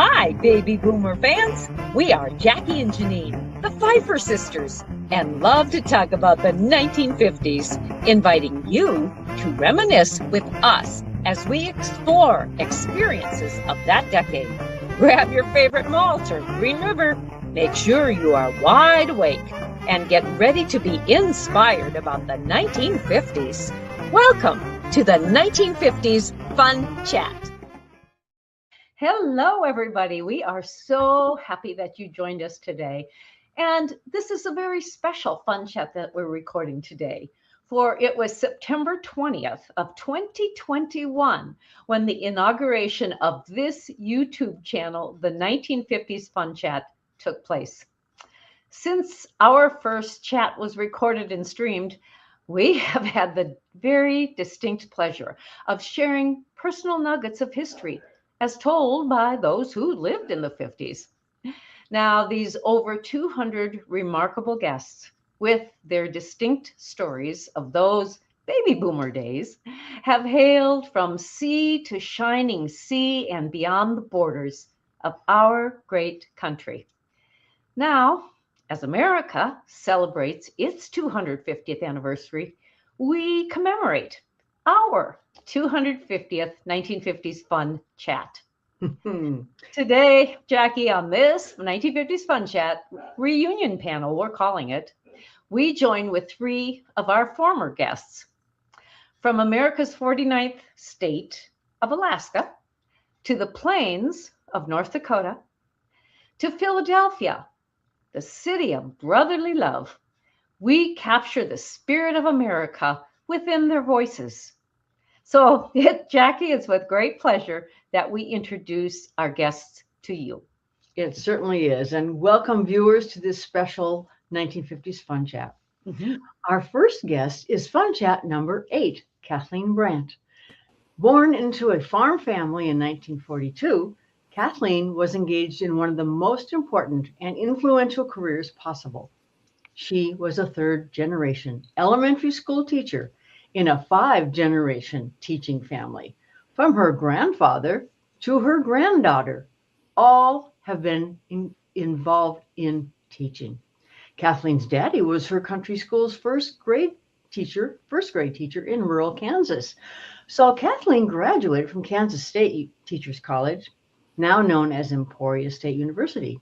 Hi, baby boomer fans. We are Jackie and Janine, the Pfeiffer sisters, and love to talk about the 1950s, inviting you to reminisce with us as we explore experiences of that decade. Grab your favorite malt or Green River. Make sure you are wide awake and get ready to be inspired about the 1950s. Welcome to the 1950s Fun Chat. Hello, everybody. We are so happy that you joined us today. And this is a very special Fun Chat that we're recording today. For it was September 20th of 2021 when the inauguration of this YouTube channel, the 1950s Fun Chat, took place. Since our first chat was recorded and streamed, we have had the very distinct pleasure of sharing personal nuggets of history as told by those who lived in the 50s. Now, these over 200 remarkable guests with their distinct stories of those baby boomer days have hailed from sea to shining sea and beyond the borders of our great country. Now, as America celebrates its 250th anniversary, we commemorate our 250th 1950s Fun Chat. Today, Jackie, on this 1950s Fun Chat reunion panel, we're calling it, we join with three of our former guests. From America's 49th state of Alaska, to the plains of North Dakota, to Philadelphia, the city of brotherly love, we capture the spirit of America within their voices. So, Jackie, it's with great pleasure that we introduce our guests to you. It certainly is. And welcome, viewers, to this special 1950s Fun Chat. Mm-hmm. Our first guest is Fun Chat number 8, Kathleen Brandt. Born into a farm family in 1942, Kathleen was engaged in one of the most important and influential careers possible. She was a third-generation elementary school teacher in a 5-generation teaching family. From her grandfather to her granddaughter, all have been involved in teaching. Kathleen's daddy was her country school's first grade teacher in rural Kansas. So Kathleen graduated from Kansas State Teachers College, now known as Emporia State University.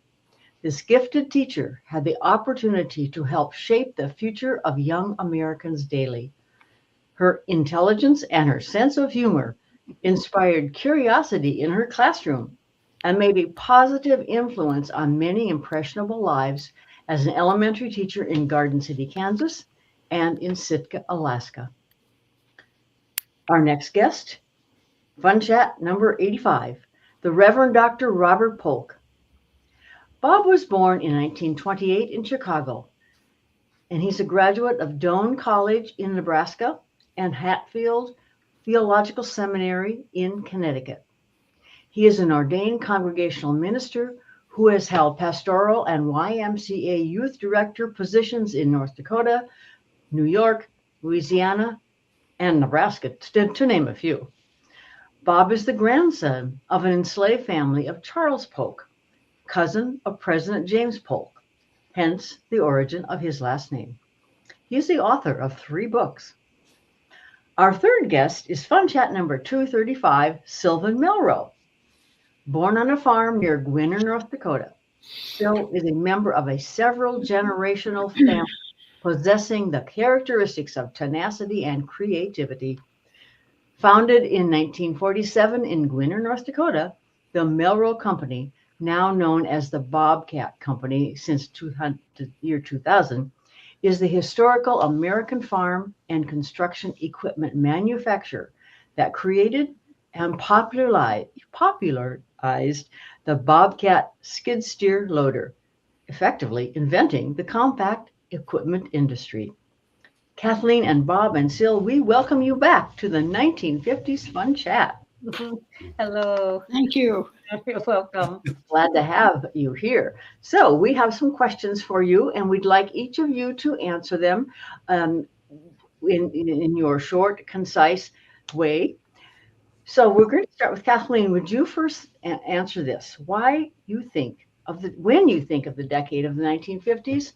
This gifted teacher had the opportunity to help shape the future of young Americans daily. Her intelligence and her sense of humor inspired curiosity in her classroom and made a positive influence on many impressionable lives as an elementary teacher in Garden City, Kansas, and in Sitka, Alaska. Our next guest, Fun Chat number 85, the Reverend Dr. Robert Polk. Bob was born in 1928 in Chicago, and he's a graduate of Doane College in Nebraska and Hatfield Theological Seminary in Connecticut. He is an ordained congregational minister who has held pastoral and YMCA youth director positions in North Dakota, New York, Louisiana, and Nebraska, to name a few. Bob is the grandson of an enslaved family of Charles Polk, cousin of President James Polk, hence the origin of his last name. He is the author of 3 books. Our third guest is Fun Chat number 235, Sylvan Melroe. Born on a farm near Gwinner, North Dakota, Syl is a member of a several generational family possessing the characteristics of tenacity and creativity. Founded in 1947 in Gwinner, North Dakota, the Melroe Company, now known as the Bobcat Company since the year 2000, is the historical American farm and construction equipment manufacturer that created and popularized the Bobcat skid steer loader, effectively inventing the compact equipment industry. Kathleen and Bob and Syl, we welcome you back to the 1950s Fun Chat. Hello. Thank you. You're welcome. Glad to have you here. So we have some questions for you, and we'd like each of you to answer them in your short, concise way. So we're going to start with Kathleen. Would you first answer this? When you think of the decade of the 1950s,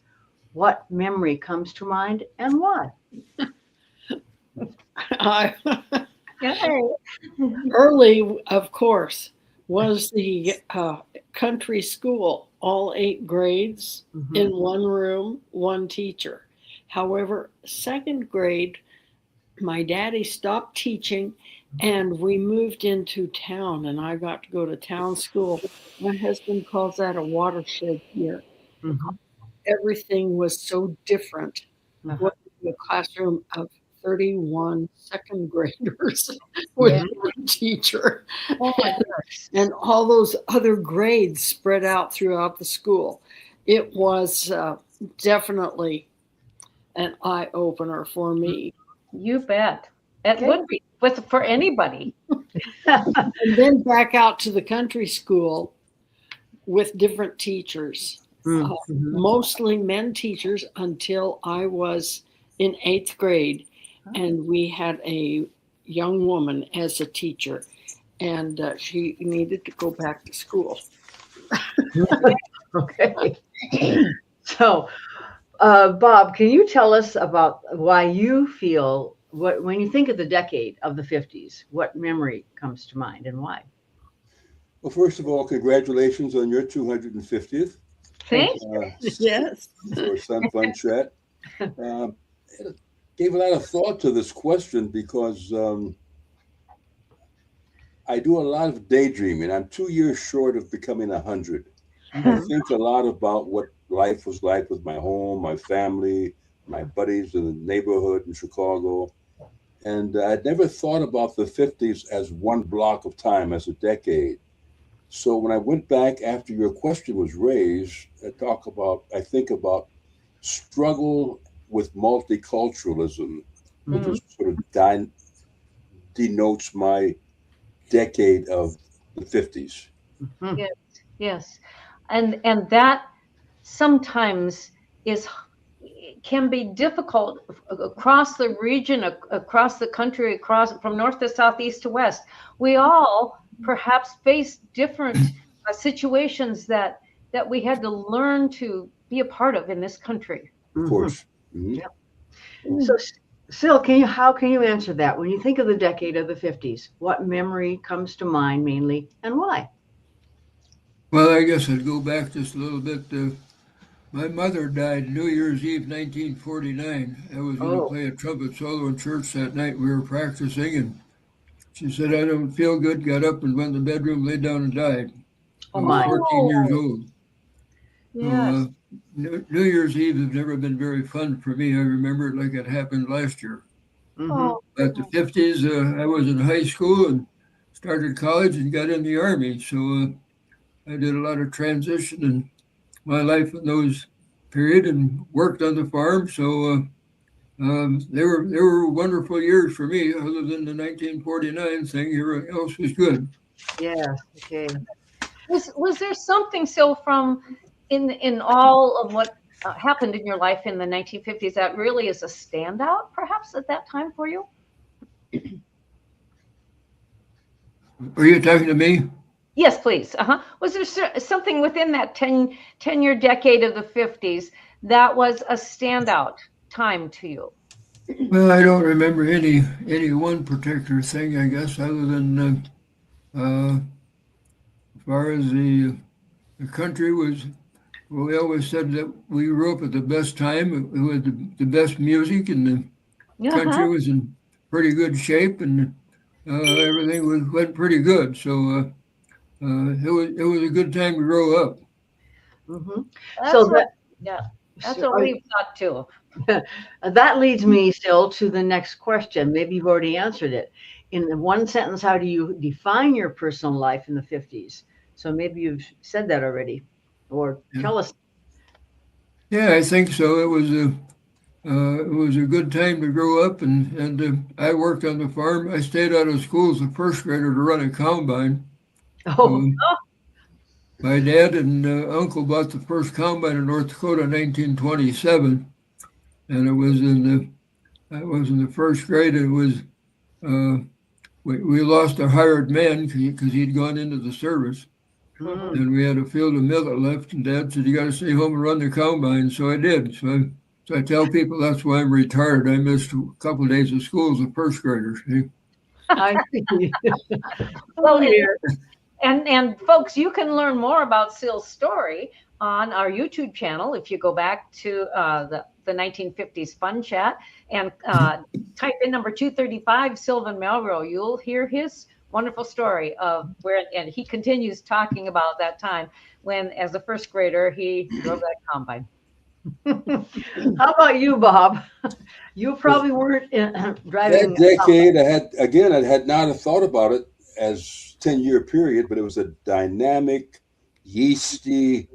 what memory comes to mind and why? Early, of course, was the country school, all 8 grades in one room, one teacher. However, second grade, my daddy stopped teaching and we moved into town and I got to go to town school. My husband calls that a watershed year. Everything was so different. What in a classroom of 31 second graders with one teacher. Oh my gosh. And all those other grades spread out throughout the school. It was definitely an eye opener for me. You bet. It would be for anybody. And then back out to the country school with different teachers, mostly men teachers until I was in 8th grade. And we had a young woman as a teacher, and she needed to go back to school. Okay. So, Bob, can you tell us about why you feel, when you think of the decade of the 50s, what memory comes to mind and why? Well, first of all, congratulations on your 250th. Thanks. Yes. For some fun chat. Gave a lot of thought to this question because I do a lot of daydreaming. I'm 2 years short of becoming 100. I think a lot about what life was like with my home, my family, my buddies in the neighborhood in Chicago. And I'd never thought about the 50s as one block of time, as a decade. So when I went back after your question was raised, I think about struggle with multiculturalism, which is sort of denotes my decade of the 50s. Yes. And that sometimes can be difficult across the region, across the country, from north to south, east to west. We all perhaps face different situations that we had to learn to be a part of in this country. Of course. So, Syl, how can you answer that? When you think of the decade of the 50s, what memory comes to mind mainly and why? Well, I guess I'd go back just a little bit. My mother died New Year's Eve, 1949. I was going to play a trumpet solo in church that night. We were practicing, and she said, "I don't feel good," got up and went in the bedroom, laid down and died. I was 14 years old. Yes. So, New Year's Eve has never been very fun for me. I remember it like it happened last year. At the 50s, I was in high school and started college and got in the Army. So I did a lot of transition in my life in those period and worked on the farm. So they were wonderful years for me. Other than the 1949 thing, everything else was good. Yes. Okay. Was there something, Syl, from in all of what happened in your life in the 1950s that really is a standout, perhaps, at that time for you? Are you talking to me? Yes, please. Was there something within that 10-year decade of the 50s that was a standout time to you? Well, I don't remember any one particular thing, I guess, other than as far as the country was. Well, we always said that we grew up at the best time. It was the best music, and the country was in pretty good shape, and everything went pretty good. So it was a good time to grow up. That's what we've got too. That leads me still to the next question. Maybe you've already answered it. In one sentence, how do you define your personal life in the 50s? So maybe you've said that already, or tell us. Yeah, I think so. It was a good time to grow up, and I worked on the farm. I stayed out of school as a first grader to run a combine. My dad and uncle bought the first combine in North Dakota in 1927, and I was in the first grade. It was we lost a hired man because he'd gone into the service. Mhm. And we had a field of millet left, and Dad said, "You got to stay home and run the combine." So I did. So I tell people that's why I'm retired. I missed a couple of days of school as a first grader. See? I see. Well, Oh, dear. and folks, you can learn more about Syl's story on our YouTube channel if you go back to the 1950s Fun Chat and type in number 235 Sylvan Melroe. You'll hear his wonderful story of where, and he continues talking about that time when, as a first grader, he drove that combine. How about you, Bob? You probably weren't driving. That decade, I had not have thought about it as 10-year period, but it was a dynamic, yeasty,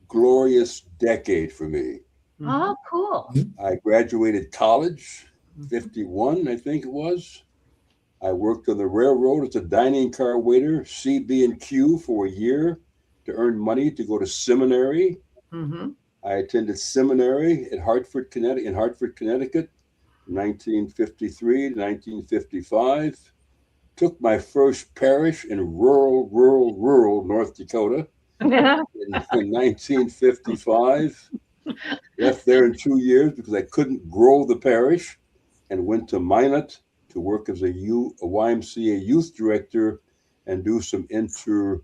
glorious decade for me. Oh, cool. I graduated college, 51, I think it was. I worked on the railroad as a dining car waiter, CB&Q, for a year to earn money to go to seminary. Mm-hmm. I attended seminary in Hartford, Connecticut, 1953 to 1955. Took my first parish in rural North Dakota in 1955. Left there in 2 years because I couldn't grow the parish, and went to Minot to work as a YMCA youth director and do some interracial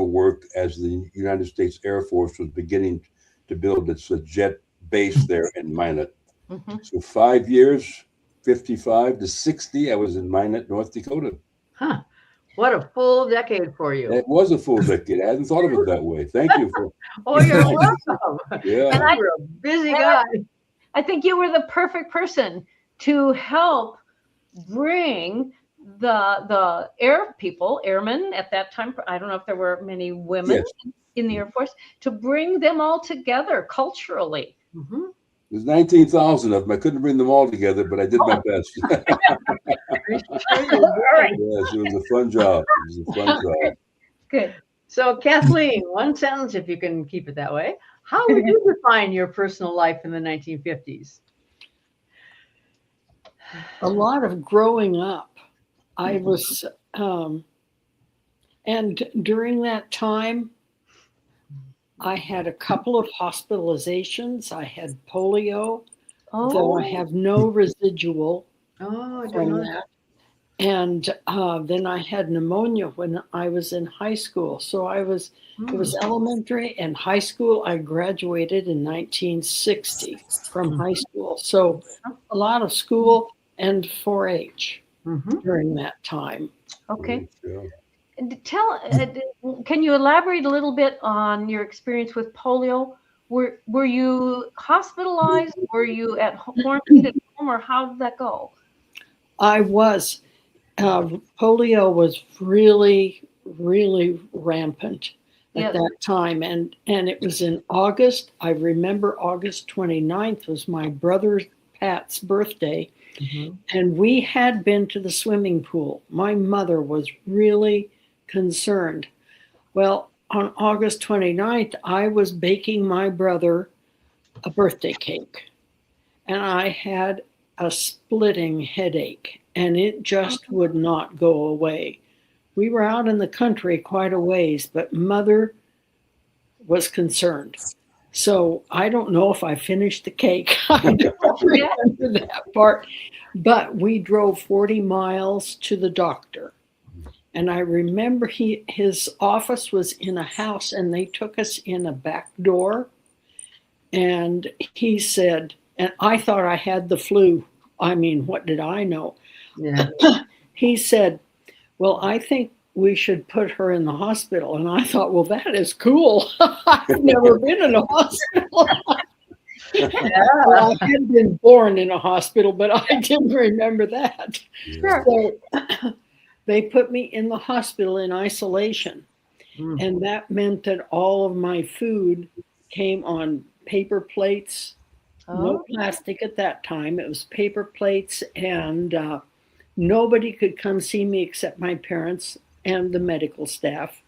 work as the United States Air Force was beginning to build its jet base there in Minot. Mm-hmm. So 5 years, 55 to 60, I was in Minot, North Dakota. Huh. What a full decade for you. It was a full decade. I hadn't thought of it that way. Thank you for. Oh, you're welcome. Yeah. And You're a busy guy. I think you were the perfect person to help bring the airmen at that time. I don't know if there were many women Yes. in the Air Force, to bring them all together culturally. Mm-hmm. There's 19,000 of them. I couldn't bring them all together, but I did my best. Yes, it was a fun job. Good. So, Kathleen, one sentence, if you can keep it that way. How would you define your personal life in the 1950s? A lot of growing up. I was, and during that time, I had a couple of hospitalizations. I had polio, though I have no residual Oh, I don't from know. that. And then I had pneumonia when I was in high school. So it was elementary and high school. I graduated in 1960 from high school. So a lot of school and 4-H during that time. Okay. Yeah. Can you elaborate a little bit on your experience with polio? Were you hospitalized? Were you quarantined at home, or how did that go? I was. Polio was really, really rampant at that time. And it was in August. I remember August 29th was my brother Pat's birthday. Mm-hmm. And we had been to the swimming pool. My mother was really concerned. Well, on August 29th, I was baking my brother a birthday cake. And I had a splitting headache, and it just would not go away. We were out in the country quite a ways, but Mother was concerned. So I don't know if I finished the cake. I don't remember that part. But we drove 40 miles to the doctor. And I remember his office was in a house, and they took us in a back door. And he said, and I thought I had the flu. I mean, what did I know? Yeah. He said, well, I think we should put her in the hospital. And I thought, well, that is cool. I've never been in a hospital. Well, I had been born in a hospital, but I didn't remember that. Sure. So they put me in the hospital in isolation. And that meant that all of my food came on paper plates. No plastic at that time. It was paper plates, and nobody could come see me except my parents and the medical staff.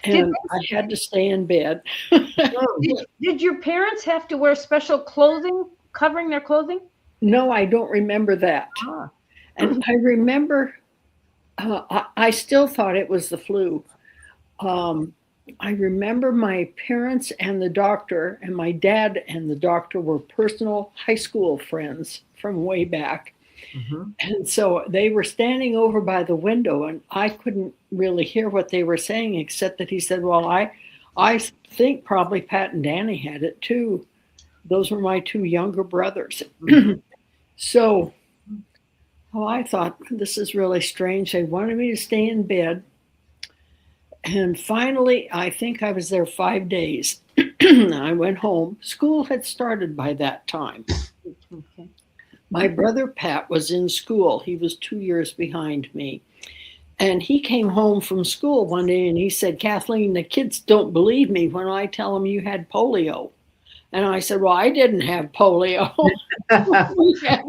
And I had to stay in bed. Did your parents have to wear special clothing covering their clothing? No, I don't remember that. And I remember, I still thought it was the flu. I remember my parents and the doctor, and my dad and the doctor were personal high school friends from way back. And so they were standing over by the window, and I couldn't really hear what they were saying, except that he said, well, I think probably Pat and Danny had it too. Those were my two younger brothers. So I thought, this is really strange. They wanted me to stay in bed. And finally, I think I was there 5 days. I went home. School had started by that time. Okay. My brother Pat was in school. He was 2 years behind me. And he came home from school one day and he said, Kathleen, the kids don't believe me when I tell them you had polio. And I said, well, I didn't have polio. We had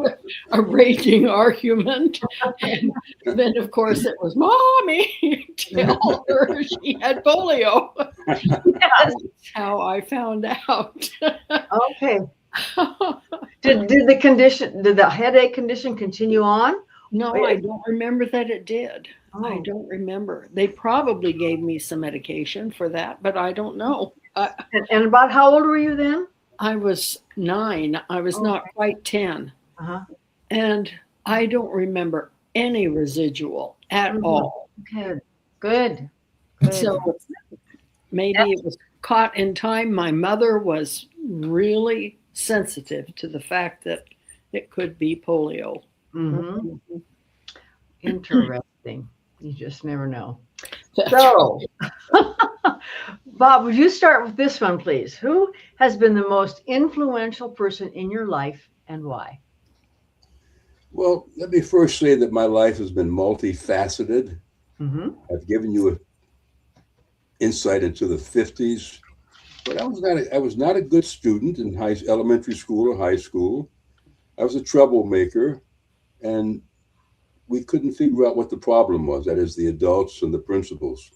a raging argument. And then, of course, it was, Mommy, tell her she had polio. That's how I found out. Okay. Did the headache condition continue on? No, I don't remember that it did. Oh. I don't remember. They probably gave me some medication for that, but I don't know. And about how old were you then? I was 9. I was not quite 10. And I don't remember any residual at all. Good. So maybe it was caught in time. My mother was really sensitive to the fact that it could be polio. Interesting. You just never know. So, Bob, would you start with this one, please? Who has been the most influential person in your life and why? Well, let me first say that my life has been multifaceted. I've given you an insight into the 50s, but I was not a good student in elementary school or high school. I was a troublemaker, and we couldn't figure out what the problem was, that is, the adults and the principals.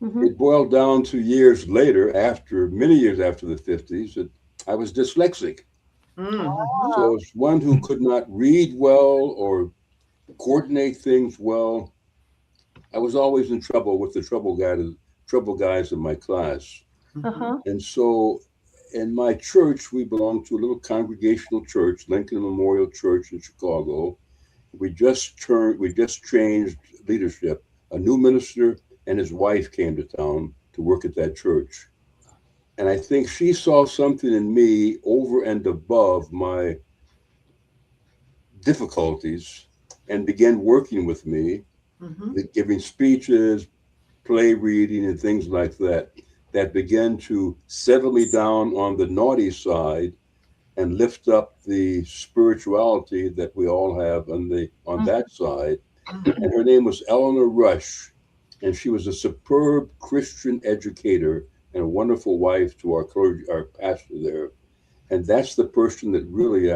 It boiled down to years later, many years after the 50s, that I was dyslexic. So I was one who could not read well or coordinate things well. I was always in trouble with the trouble guys in my class. And so in my church, we belonged to a little congregational church, Lincoln Memorial Church in Chicago. We just changed leadership. A new minister and his wife came to town to work at that church. And I think she saw something in me over and above my difficulties and began working with me, giving speeches, play reading, and things like that, that began to settle me down on the naughty side and lift up the spirituality that we all have on that side. And her name was Eleanor Rush, and she was a superb Christian educator and a wonderful wife to our pastor there. And that's the person that really,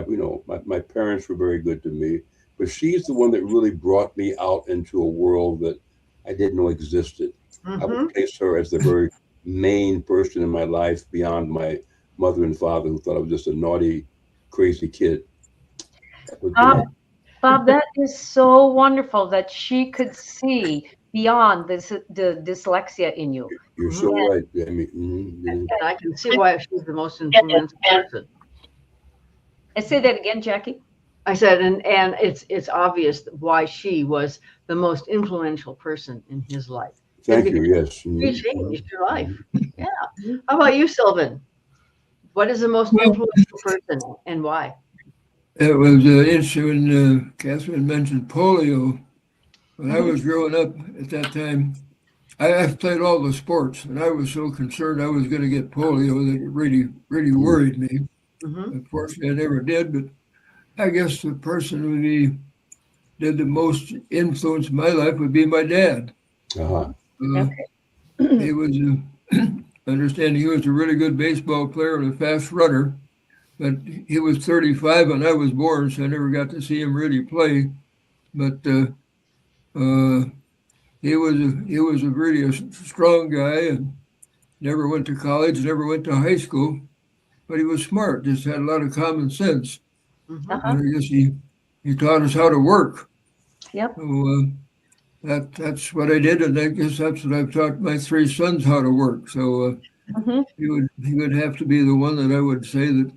my parents were very good to me, but she's the one that really brought me out into a world that I didn't know existed. I would place her as the very main person in my life beyond my mother and father, who thought I was just a naughty, crazy kid. Bob, that is so wonderful that she could see beyond the dyslexia in you. You're so right, Jamie. And I can see why she's the most influential person. I say that again, Jackie. I said, and it's obvious why she was the most influential person in his life. Thank you. Yes, she changed your life. Yeah. How about you, Sylvan? What is the most influential person and why? It was interesting when Catherine mentioned polio. When I was growing up at that time, I played all the sports, and I was so concerned I was going to get polio that it really, really worried me. Unfortunately, I never did, but I guess the person who did the most influence in my life would be my dad. He was, understanding he was a really good baseball player and a fast runner, but he was 35 when I was born, so I never got to see him really play. But he was a really strong guy and never went to college, never went to high school, but he was smart, just had a lot of common sense. And I guess he taught us how to work. Yep. So that's what I did, and I guess that's what I've taught my three sons how to work. So he would have to be the one that I would say that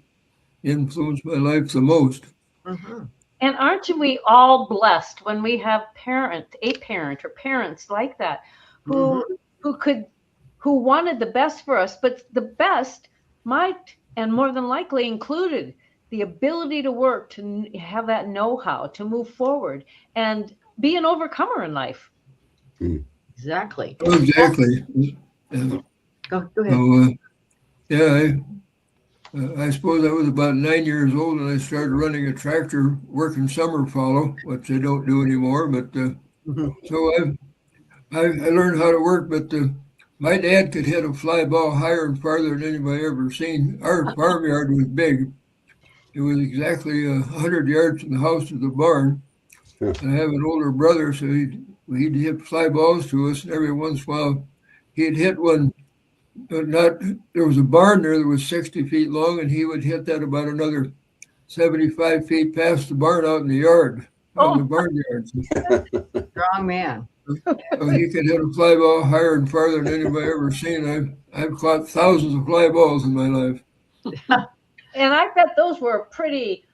influenced my life the most. Mhm. And aren't we all blessed when we have a parent or parents like that who who wanted the best for us, but the best might and more than likely included the ability to work, to have that know-how, to move forward and be an overcomer in life. Exactly. Oh, exactly. Go ahead. So, yeah, I suppose I was about 9 years old and I started running a tractor, working summer fallow, which I don't do anymore. But so I learned how to work. But my dad could hit a fly ball higher and farther than anybody ever seen. Our farmyard was big. It was exactly 100 yards from the house to the barn. And I have an older brother, so he'd hit fly balls to us, and every once in a while he'd hit one. But not, there was a barn there that was 60 feet long, and he would hit that about another 75 feet past the barn out in the yard, out in the barnyard. Strong man. So he could hit a fly ball higher and farther than anybody ever seen. I've caught thousands of fly balls in my life. And I bet those were pretty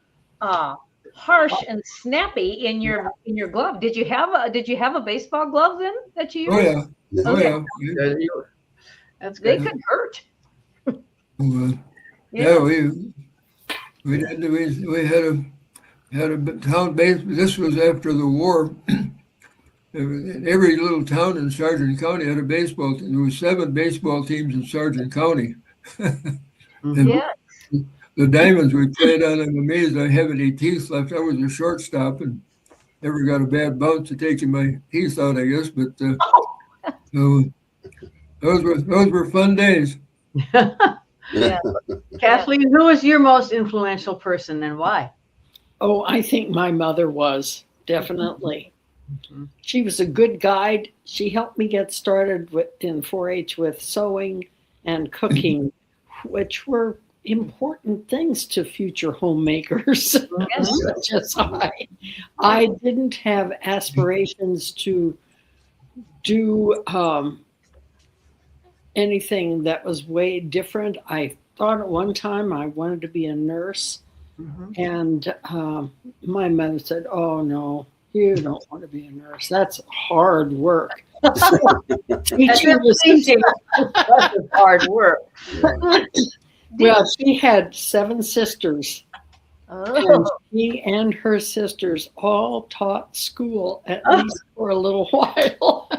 harsh and snappy in your glove. Did you have a baseball glove then that you used? Oh yeah, Okay. That's They good. could hurt. Yeah, we had a town base. This was after the war. Every little town in Sargent County had a baseball team. There were 7 baseball teams in Sargent County. Yeah. The Diamonds we played on, I'm amazed I have any teeth left. I was a shortstop and never got a bad bounce to taking my teeth out, I guess. But so those were fun days. Yeah. Kathleen, who was your most influential person and why? Oh, I think my mother was, definitely. She was a good guide. She helped me get started in 4-H with sewing and cooking, which were important things to future homemakers such as I. I didn't have aspirations to do anything that was way different. I thought at one time I wanted to be a nurse, and my mother said, "Oh no, you don't want to be a nurse. That's hard work." Teaching That's hard work. Well, she had 7 sisters. Oh. And she and her sisters all taught school at least for a little while.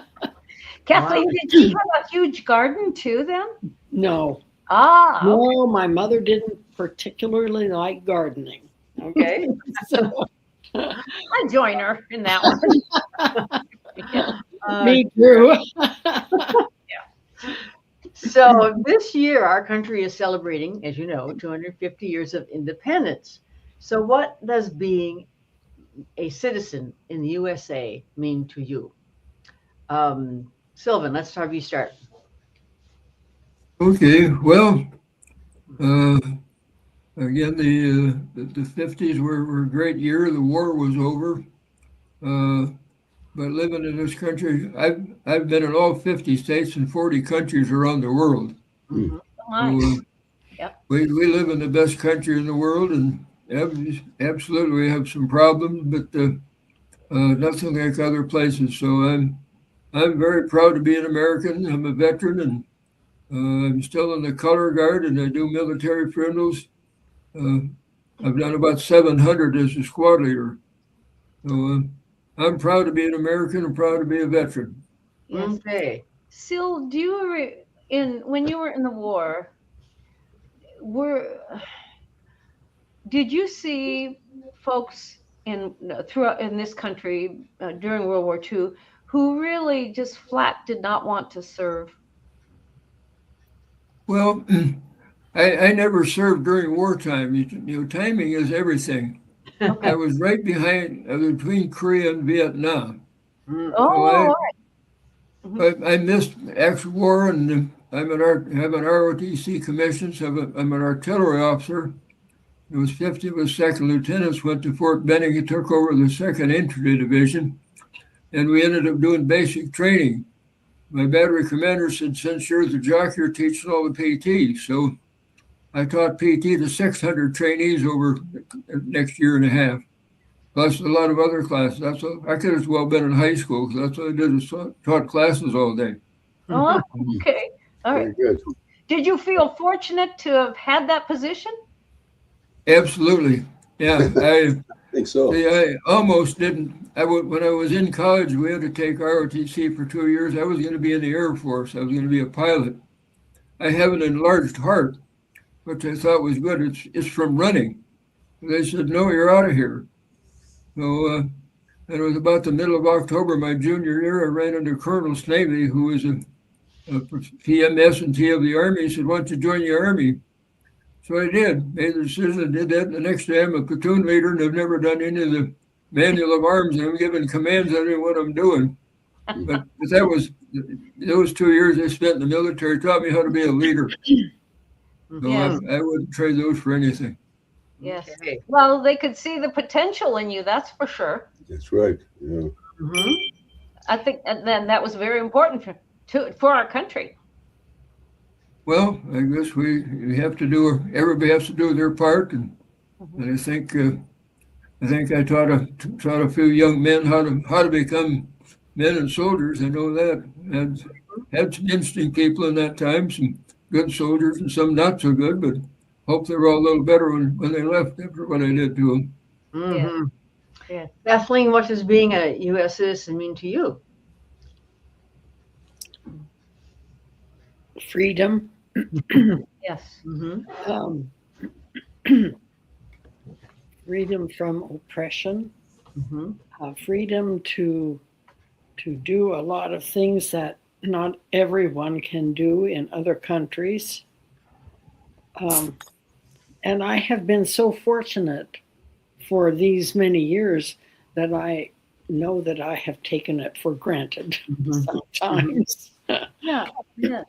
Kathleen, did you have a huge garden too then? No. Ah. No, my mother didn't particularly like gardening. Okay. So, I join her in that one. me too. So this year, our country is celebrating, as you know, 250 years of independence. So what does being a citizen in the USA mean to you? Sylvan, let's have you start. Okay, well, again, the 50s were a great year. The war was over. But living in this country, I've been in all 50 states and 40 countries around the world. Nice. So, we live in the best country in the world, and absolutely we have some problems, but nothing like other places. So I'm very proud to be an American. I'm a veteran, and I'm still in the color guard, and I do military funerals. I've done about 700 as a squad leader. So I'm proud to be an American and proud to be a veteran. Yes. Okay. Sil, do you when you were in the war, did you see folks in this country during World War II who really just flat did not want to serve? Well, I never served during wartime. You know, timing is everything. Okay. I was right between Korea and Vietnam. Oh, So I missed actual war, and have an ROTC commission, so I'm an artillery officer. It was 50 of us second lieutenants went to Fort Benning and took over the 2nd Infantry Division. and we ended up doing basic training. My battery commander said, since you're the jock, you're teaching all the PT. So I taught PT to 600 trainees over the next year and a half, plus a lot of other classes. I could as well been in high school because that's what I did, is taught classes all day. Oh, okay. All right. Very good. Did you feel fortunate to have had that position? Absolutely. Yeah, I think so. see, I almost didn't. When I was in college, we had to take ROTC for 2 years. I was going to be in the Air Force. I was going to be a pilot. I have an enlarged heart, which I thought was good. It's from running. They said, no, you're out of here. So it was about the middle of October, my junior year. I ran into Colonel Snavely, who was a PMS&T of the Army. He said, why don't you join the Army? So I did, made the decision, I did that. And the next day I'm a platoon leader and I've never done any of the manual of arms. And I'm giving commands. I don't know what I'm doing. But that was, those 2 years I spent in the military taught me how to be a leader. So Yes. I wouldn't trade those for anything. Yes. Okay. Well, they could see the potential in you, that's for sure. That's right. Yeah. Mhm. I think, and then that was very important for our country. Well, I guess we have to do, everybody has to do their part. And I think I taught a few young men how to become men and soldiers. I know that. Had some interesting people in that time, some good soldiers and some not so good, but hope they were all a little better when they left after what I did to them. Mhm. Yeah. Kathleen, what does being a U.S. citizen mean to you? Freedom, Yes. Mhm. freedom from oppression, Mhm. freedom to do a lot of things that not everyone can do in other countries. And I have been so fortunate for these many years that I know that I have taken it for granted Mhm. sometimes. Yeah. Yeah.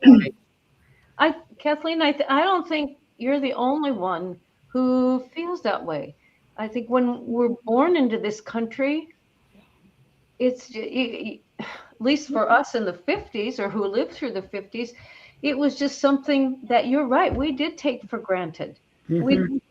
Kathleen, I don't think you're the only one who feels that way. I think when we're born into this country, it's at least for us in the 50s or who lived through the 50s, it was just something that you're right. We did take for granted. We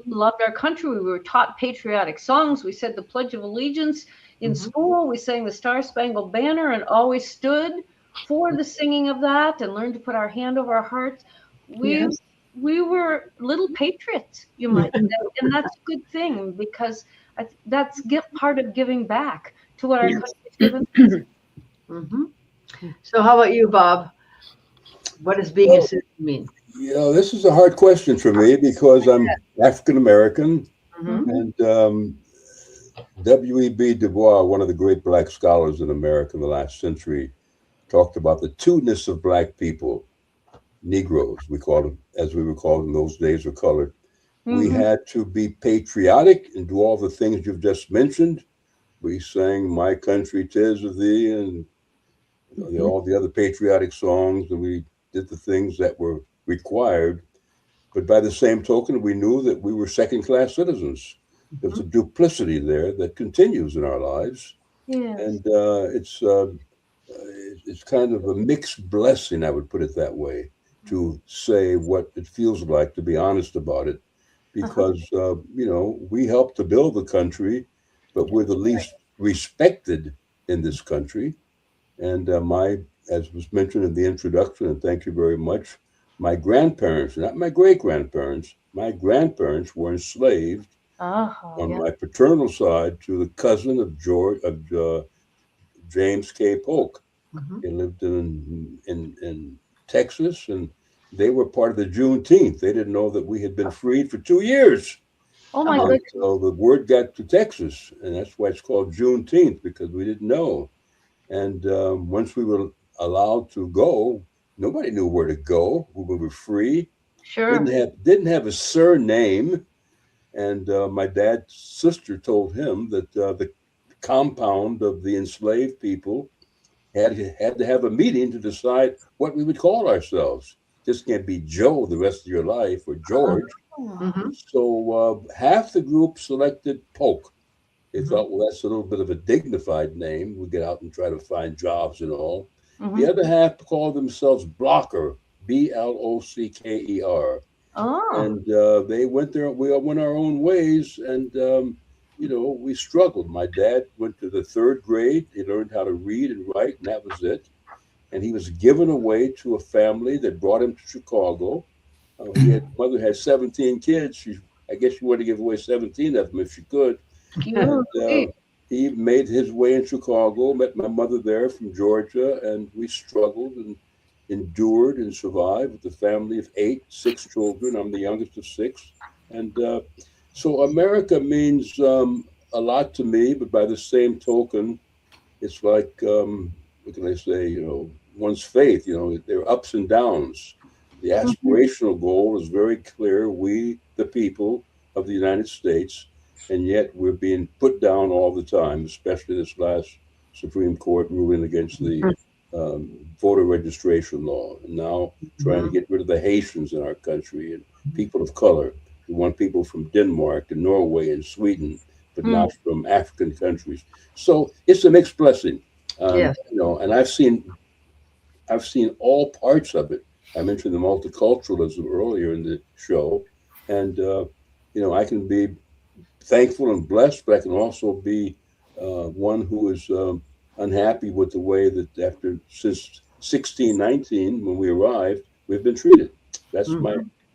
loved our country. We were taught patriotic songs. We said the Pledge of Allegiance in school. We sang the Star Spangled Banner and always stood for the singing of that and learned to put our hand over our hearts. We were little patriots, you might say, and that's a good thing because that's part of giving back to what our country's given. Mhm. So how about you, Bob? What does being a citizen mean? You know, this is a hard question for me because I'm African American, Mhm. and W.E.B. Du Bois, one of the great black scholars in America in the last century, talked about the two-ness of black people, Negroes, we called them, as we were called in those days, or colored. We had to be patriotic and do all the things you've just mentioned. We sang "My Country 'Tis of Thee" and all the other patriotic songs, and we did the things that were required. But by the same token, we knew that we were second-class citizens. There's a duplicity there that continues in our lives, Yes. and it's kind of a mixed blessing, I would put it that way, to say what it feels like, to be honest about it, because we helped to build the country, but we're the least respected in this country. And as was mentioned in the introduction, and thank you very much, my grandparents, not my great grandparents, my grandparents were enslaved on my paternal side to the cousin of James K. Polk. Mhm. They lived in Texas, and they were part of the Juneteenth. They didn't know that we had been freed for 2 years. Oh my Oh. goodness. So the word got to Texas, and that's why it's called Juneteenth, because we didn't know. And once we were allowed to go, nobody knew where to go. We were free. Sure. Didn't have a surname. And my dad's sister told him that the compound of the enslaved people had to have a meeting to decide what we would call ourselves. Just can't be Joe the rest of your life or George. Mhm. So half the group selected Polk, They thought, well, that's a little bit of a dignified name. We get out and try to find jobs and all. The other half called themselves Blocker, Blocker. Oh. And they went there. We all went our own ways, and we struggled. My dad went to the third grade. He learned how to read and write, and that was it. And he was given away to a family that brought him to Chicago. Mother had 17 kids. I guess she wanted to give away 17 of them if she could. And, he made his way in Chicago, met my mother there from Georgia, and we struggled and endured and survived with a family of 6 children. I'm the youngest of 6. And so America means a lot to me, but by the same token, it's like, what can I say, one's faith, there are ups and downs. The aspirational goal is very clear. We, the people of the United States, and yet we're being put down all the time, especially this last Supreme Court ruling against the voter registration law, and now trying to get rid of the Haitians in our country and people of color. We want people from Denmark and Norway and Sweden, but not from African countries. So it's a mixed blessing, and I've seen all parts of it. I mentioned the multiculturalism earlier in the show, and I can be thankful and blessed, but I can also be one who is unhappy with the way that since 1619, when we arrived, we've been treated. That's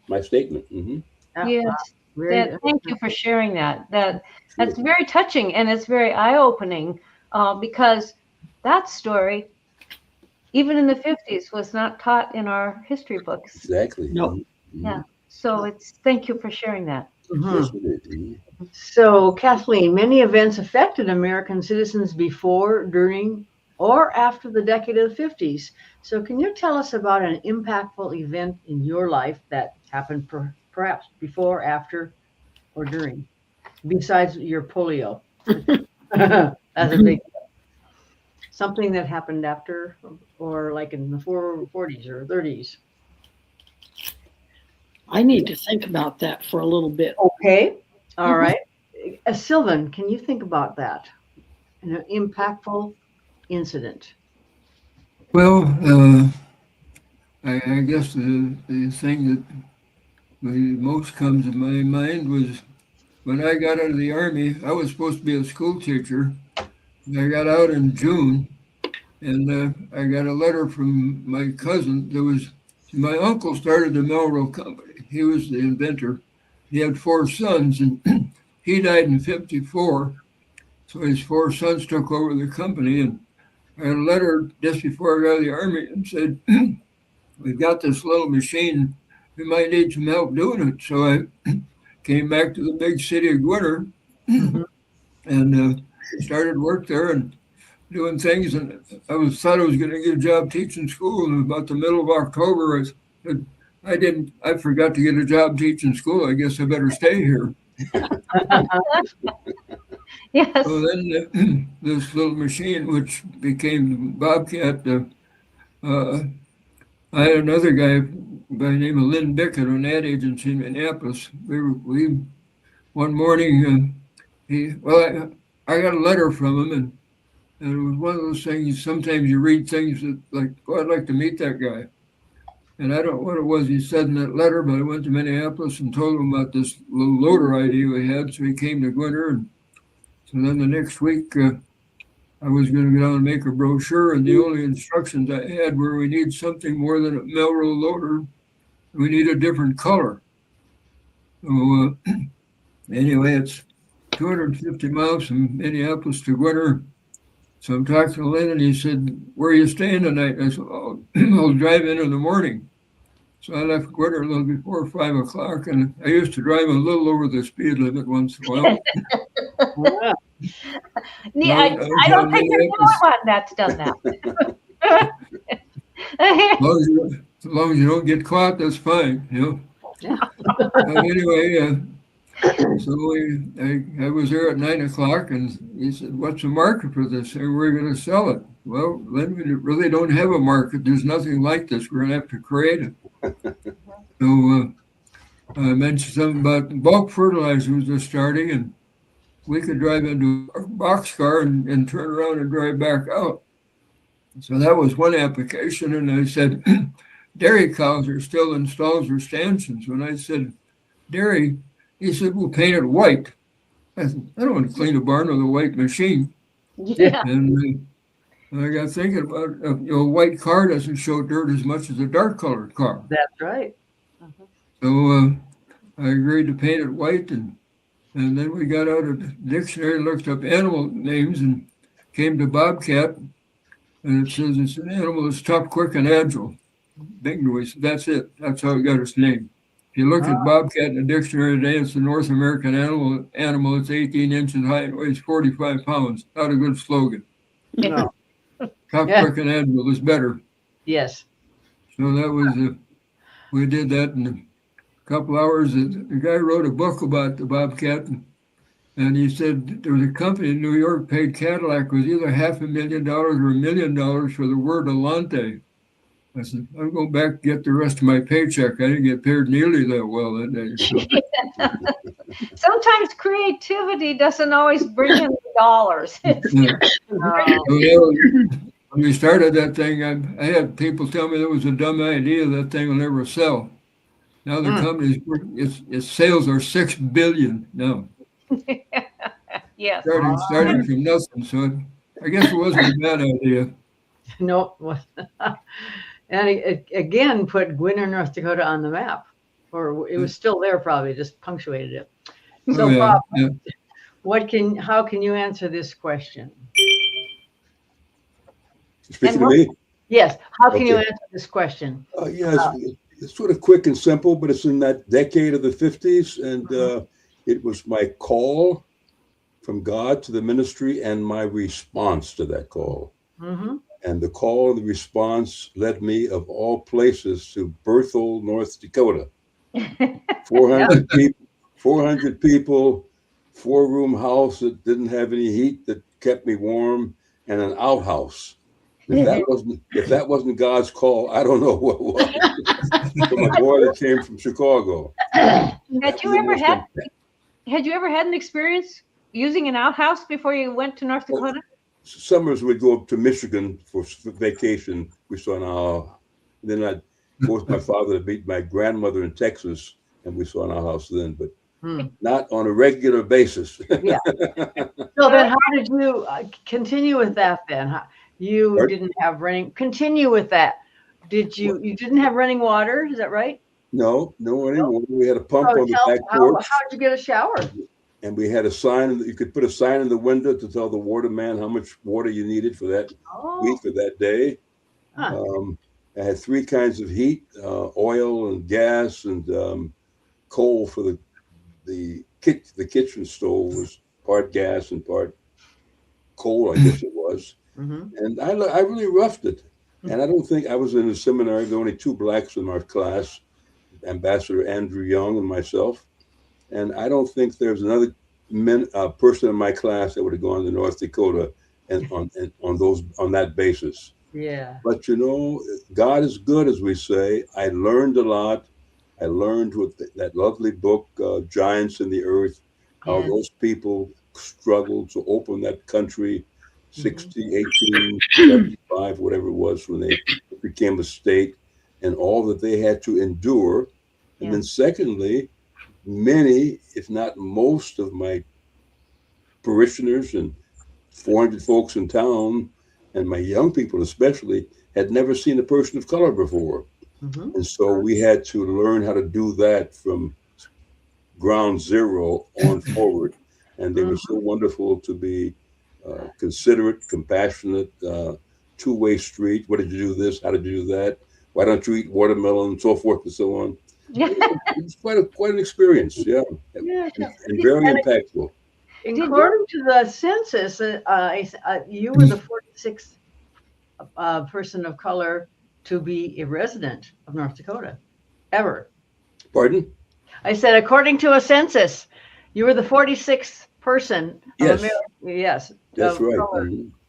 my statement. Yes. Thank you for sharing that. That's very touching, and it's very eye-opening because that story, even in the 50s, was not taught in our history books. Exactly. No. Yeah. So thank you for sharing that. Yes, we did. So, Kathleen, many events affected American citizens before, during, or after the decade of the 50s. So can you tell us about an impactful event in your life that happened perhaps before, after, or during, besides your polio? That's a big something that happened after, or like in the 40s or 30s. I need to think about that for a little bit. Okay. All right. Sylvan, can you think about that? An impactful incident. Well, I guess the thing that most comes to my mind was when I got out of the Army. I was supposed to be a school teacher. I got out in June, and I got a letter from my cousin. My uncle started the Melroe Company. He was the inventor. He had 4 sons, and he died in 1954. So his 4 sons took over the company, and I had a letter just before I got out of the Army and said, we've got this little machine. We might need some help doing it. So I came back to the big city of Gwinner and started work there and doing things. And I thought I was going to get a job teaching school. And about the middle of October, I said, I forgot to get a job teaching school. I guess I better stay here. Yes. So then this little machine, which became the Bobcat, I had another guy by the name of Lynn Bickett, an ad agency in Minneapolis. We one morning, I got a letter from him, and it was one of those things. Sometimes you read things that like, oh, I'd like to meet that guy. And I don't know what it was he said in that letter, but I went to Minneapolis and told him about this little loader idea we had. So he came to Gwinner, and so then the next week, I was going to go down and make a brochure, and the only instructions I had were we need something more than a Melroe loader. We need a different color. So anyway, it's 250 miles from Minneapolis to Gwinner. So I'm talking to Lynn, and he said, where are you staying tonight? I said, oh, I'll drive in the morning. So I left Gwinner a little before 5 o'clock, and I used to drive a little over the speed limit once in a while. Wow. I don't think there's anyone that's done that. As long as you don't get caught, that's fine. But anyway, so I was there at 9 o'clock, and he said, what's the market for this? And we're going to sell it. Well, then we really don't have a market. There's nothing like this. We're going to have to create it. So I mentioned something about bulk fertilizer was just starting, and we could drive into a boxcar and turn around and drive back out. So that was one application. And I said, dairy cows are still in stalls or stanchions. When I said dairy, he said, we'll paint it white. I said, I don't want to clean a barn with a white machine. Yeah. And I got thinking about, a white car doesn't show dirt as much as a dark colored car. That's right. So I agreed to paint it white, and then we got out a dictionary, looked up animal names, and came to bobcat, and it says it's an animal that's tough, quick, and agile. Big noise. That's it. That's how it got its name. If you look at bobcat in the dictionary today, it's a North American animal. It's 18 inches high and weighs 45 pounds. Not a good slogan. No. Tough, quick, and agile is better. Yes. So that was we did that in a couple hours. The guy wrote a book about the bobcat, and he said there was a company in New York paid Cadillac with either $500,000 or $1 million for the word Alante. I said, I'll go back and get the rest of my paycheck. I didn't get paid nearly that well that day. So. Sometimes creativity doesn't always bring in the dollars. When we started that thing, I had people tell me that was a dumb idea. That thing will never sell. Now the company's its sales are $6 billion now. Yes. Starting from nothing. So I guess it wasn't a bad idea. No. And it again put Gwinner, North Dakota on the map. Or it was still there, probably just punctuated it. So Bob, how can you answer this question? Speaking to me? Yes. How can you answer this question? It's sort of quick and simple, but it's in that decade of the 50s. And it was my call from God to the ministry and my response to that call. Mm-hmm. And the call and the response led me, of all places, to Berthold, North Dakota. 400 people, 4-room house that didn't have any heat, that kept me warm, and an outhouse. If that wasn't God's call, I don't know what was. From a boy that came from Chicago. Had you ever had an experience using an outhouse before you went to North Dakota? Summers we'd go up to Michigan for vacation. We saw an outhouse. Then I'd force my father to meet my grandmother in Texas, and we saw an outhouse then, but not on a regular basis. Yeah. So then how did you continue with that then? You didn't have running, continue with that. You didn't have running water, is that right? No running water. We had a pump on the back porch. How did you get a shower? And we had a sign, you could put a sign in the window to tell the waterman how much water you needed for that week or that day. I had 3 kinds of heat, oil and gas, and coal for the kitchen stove was part gas and part coal, I guess it was. Mm-hmm. And I really roughed it. And I don't think I was in a seminary. There were only 2 blacks in our class, Ambassador Andrew Young and myself. And I don't think there's another person in my class that would have gone to North Dakota and on that basis. Yeah. But God is good, as we say. I learned a lot. I learned with that lovely book, Giants in the Earth, how those people struggled to open that country, 1875, whatever it was, when they became a state, and all that they had to endure. And then secondly, many, if not most, of my parishioners and 400 folks in town, and my young people especially, had never seen a person of color before. Mm-hmm. And so we had to learn how to do that from ground zero on forward. And they were so wonderful to be considerate, compassionate, two-way street. What did you do this? How did you do that? Why don't you eat watermelon? And so forth and so on. It's quite an experience, and very impactful. According to the census, you were the 46th person of color to be a resident of North Dakota, ever. Pardon? I said, according to a census, you were the 46th person of Yes, that's right.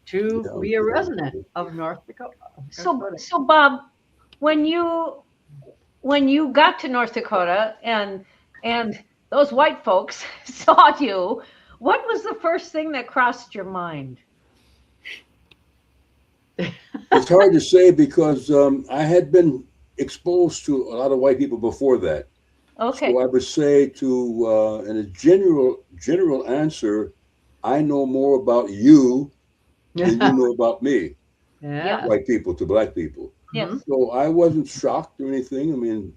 To be a resident of North Dakota. So Bob, when you got to North Dakota and those white folks saw you, What was the first thing that crossed your mind? It's hard to say because I had been exposed to a lot of white people before that. Okay. So I would say in a general answer, I know more about you than you know about me, Yeah. white people to black people. Yes. So I wasn't shocked or anything. I mean,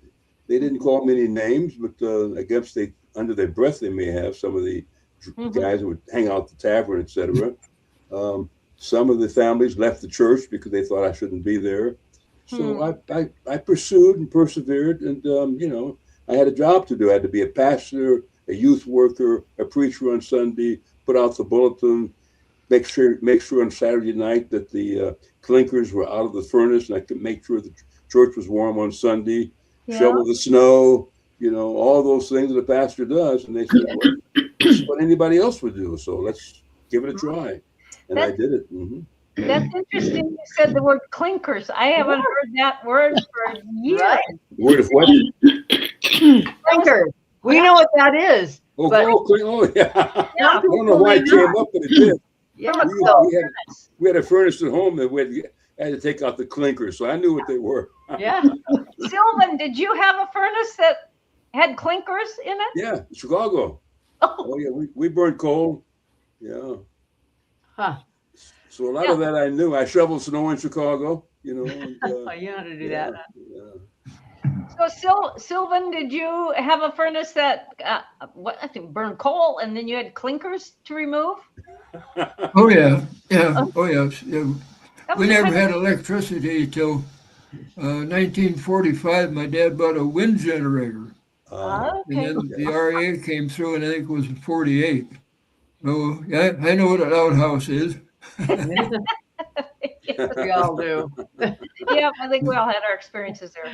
they didn't call me any names, but I guess they, under their breath, they may have some of the guys who would hang out at the tavern, etc. Some of the families left the church because they thought I shouldn't be there. So I pursued and persevered, and I had a job to do. I had to be a pastor, a youth worker, a preacher on Sunday, put out the bulletin, make sure on Saturday night that the clinkers were out of the furnace, and I could make sure the church was warm on Sunday, shovel the snow, all those things that a pastor does. And they said, well, this is what anybody else would do, so let's give it a try. And I did it. That's interesting. You said the word clinkers. I haven't heard that word for years. Right. Word of what? Clinker. We know what that is. Oh, but yeah. I don't know why it came up, but it did. Yeah. We had a furnace at home that we had to take out the clinkers, so I knew what they were. Yeah. Sylvan, did you have a furnace that had clinkers in it? Yeah, Chicago. Oh yeah, we burned coal. Yeah. Huh. So a lot of that I knew. I shoveled snow in Chicago, And, you know how to do that. Huh? So Sylvan, did you have a furnace that I think burned coal, and then you had clinkers to remove? Oh yeah. Oh yes. Yeah. We never had electricity till 1945. My dad bought a wind generator. Okay. And then the RA came through, and I think it was in 48. So yeah, I know what an outhouse is. We all do. Yeah, I think we all had our experiences there.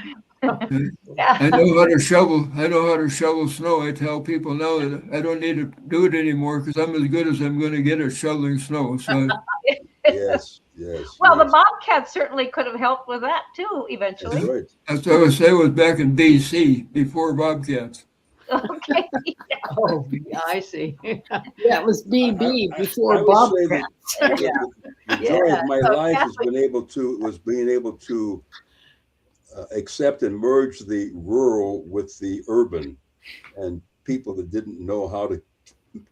I know how to shovel. I know how to shovel snow. I tell people now that I don't need to do it anymore because I'm as good as I'm going to get at shoveling snow. So yes. Well, the Bobcats certainly could have helped with that too, eventually. That's right. that's what I was saying was back in BC before Bobcats. Okay. Oh, I see. That was BB I before would Bob. say that the joy of my life has been being able to accept and merge the rural with the urban, and people that didn't know how to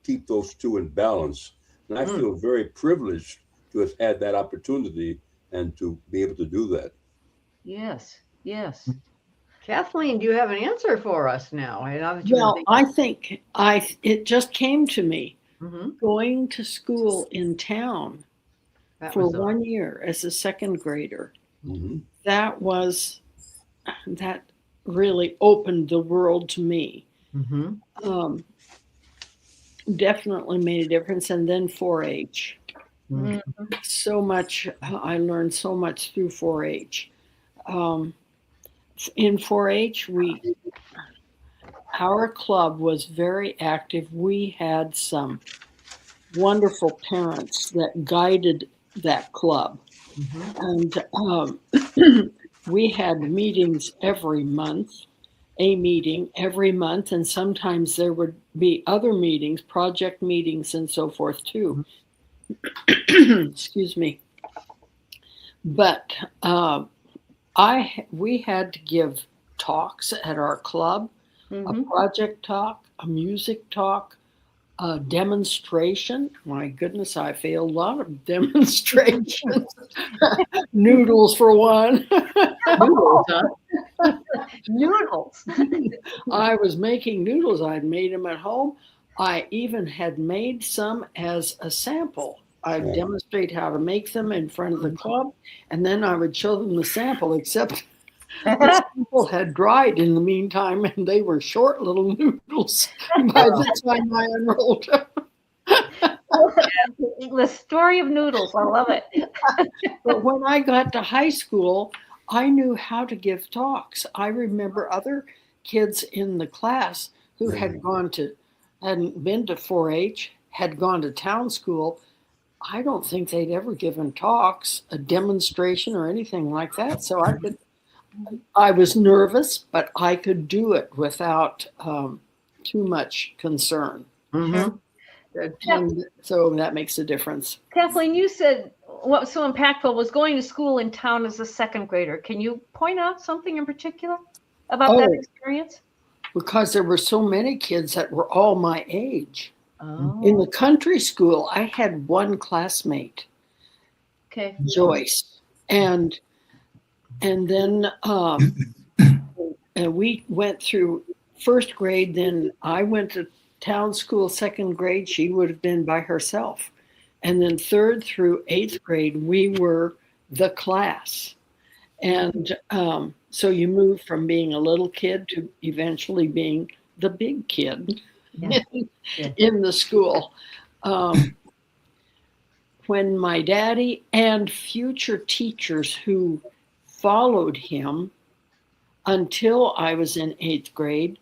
keep those two in balance. And I feel very privileged to have had that opportunity and to be able to do that. Yes. Kathleen, do you have an answer for us now? Well, I think it just came to me going to school in town for 1 year as a second grader. That really opened the world to me. Definitely made a difference. And then 4-H. So much, I learned so much through 4-H. In 4-H, our club was very active. We had some wonderful parents that guided that club. And we had meetings every month, a meeting every month, and sometimes there would be other meetings, project meetings and so forth too. Excuse me. But we had to give talks at our club, a project talk, a music talk, a demonstration. My goodness, I failed a lot of demonstrations. Noodles for one. Noodles, huh? Noodles. I was making noodles. I'd made them at home. I even had made some as a sample. I'd demonstrate how to make them in front of the club, and then I would show them the sample, except the sample had dried in the meantime, and they were short little noodles by the time I unrolled them. The story of noodles. I love it. But when I got to high school, I knew how to give talks. I remember other kids in the class who hadn't been to 4-H, had gone to town school. I don't think they'd ever given talks, a demonstration or anything like that. So I was nervous, but I could do it without too much concern. Sure. And so that makes a difference. Kathleen, you said what was so impactful was going to school in town as a second grader. Can you point out something in particular about that experience? Because there were so many kids that were all my age. Oh. In the country school, I had one classmate, Okay. Joyce, and then and we went through first grade. Then I went to town school second grade. She would have been by herself, and then third through eighth grade we were the class, and so you move from being a little kid to eventually being the big kid in the school. When my daddy and future teachers who followed him until I was in eighth grade,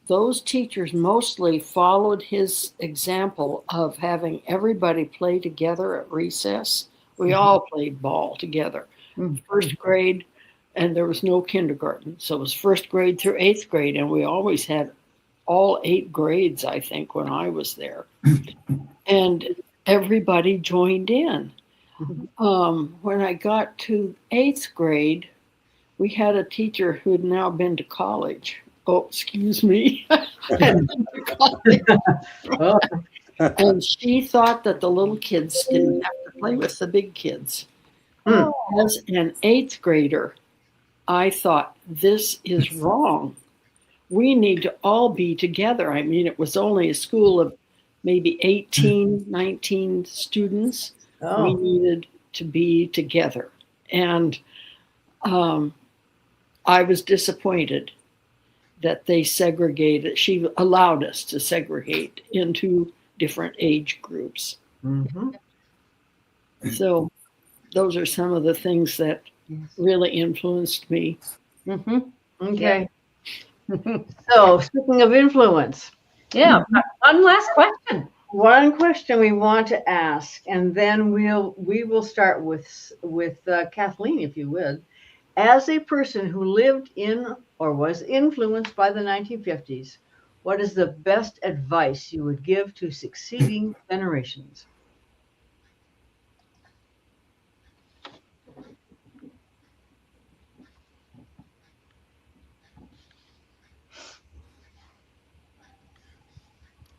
those teachers mostly followed his example of having everybody play together at recess. We all played ball together. First grade, and there was no kindergarten. So it was first grade through eighth grade, and we always had all 8 grades, I think, when I was there. And everybody joined in. When I got to eighth grade, we had a teacher who had now been to college. Oh, excuse me. And she thought that the little kids didn't have to play with the big kids. As an eighth grader, I thought, this is wrong. We need to all be together. I mean, it was only a school of maybe 18, 19 students. We needed to be together. And I was disappointed that they segregated. She allowed us to segregate into different age groups. So those are some of the things that really influenced me. Okay. So speaking of influence. One last question. One question we want to ask, and then we will start with Kathleen, if you would. As a person who lived in or was influenced by the 1950s, what is the best advice you would give to succeeding generations?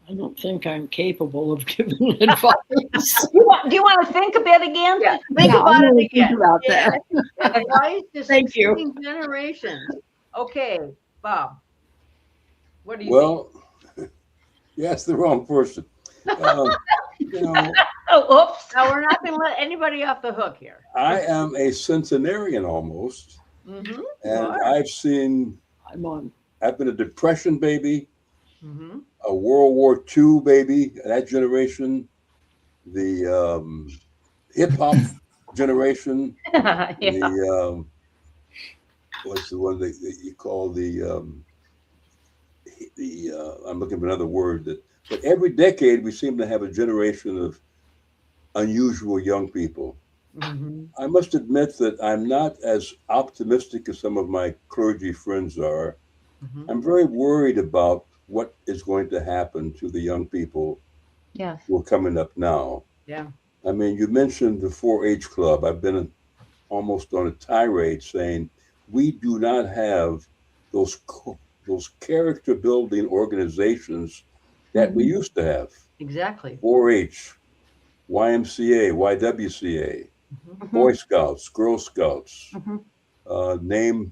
I don't think I'm capable of giving advice. Do you want to think a bit again? Think about it again. Think about that. Advice to Thank you. succeeding generations. Okay, Bob. What do you think? You asked the wrong person. You know, Oops. Now, we're not going to let anybody off the hook here. I am a centenarian almost. And I've been a Depression baby, a World War II baby, that generation, the hip hop generation, the what's the one that you call I'm looking for another word, but every decade we seem to have a generation of unusual young people. I must admit that I'm not as optimistic as some of my clergy friends are. I'm very worried about what is going to happen to the young people who are coming up now. I mean, you mentioned the 4-H club. I've been almost on a tirade saying we do not have those character building organizations that we used to have. Exactly. 4-H, YMCA, YWCA, Boy Scouts, Girl Scouts, name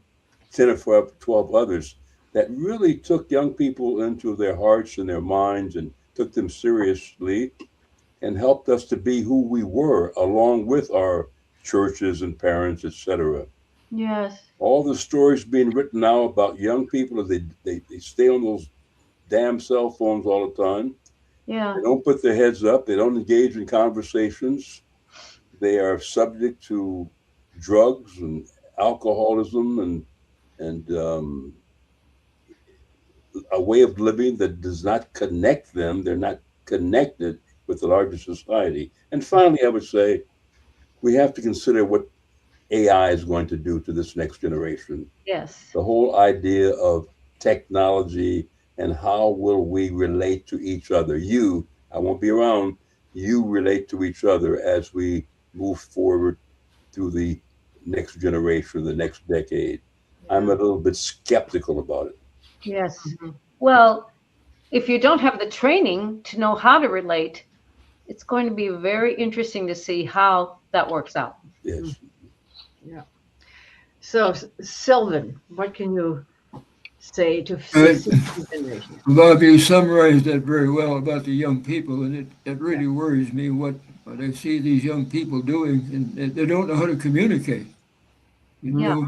10 or 12 others that really took young people into their hearts and their minds and took them seriously and helped us to be who we were, along with our churches and parents, etc. Yes. All the stories being written now about young people, they stay on those damn cell phones all the time. They don't put their heads up. They don't engage in conversations. They are subject to drugs and alcoholism and a way of living that does not connect them. They're not connected with the larger society. And finally, I would say we have to consider what AI is going to do to this next generation. Yes. The whole idea of technology and how will we relate to each other. I won't be around. You relate to each other as we move forward through the next generation, the next decade. I'm a little bit skeptical about it. Yes. Mhm. Well, if you don't have the training to know how to relate, it's going to be very interesting to see how that works out. Yes. Yeah. So, Sylvan, what can you say to Right. succeeding generations? Bob, you summarized that very well about the young people, and it really worries me what I see these young people doing, and they don't know how to communicate. You Yeah. know,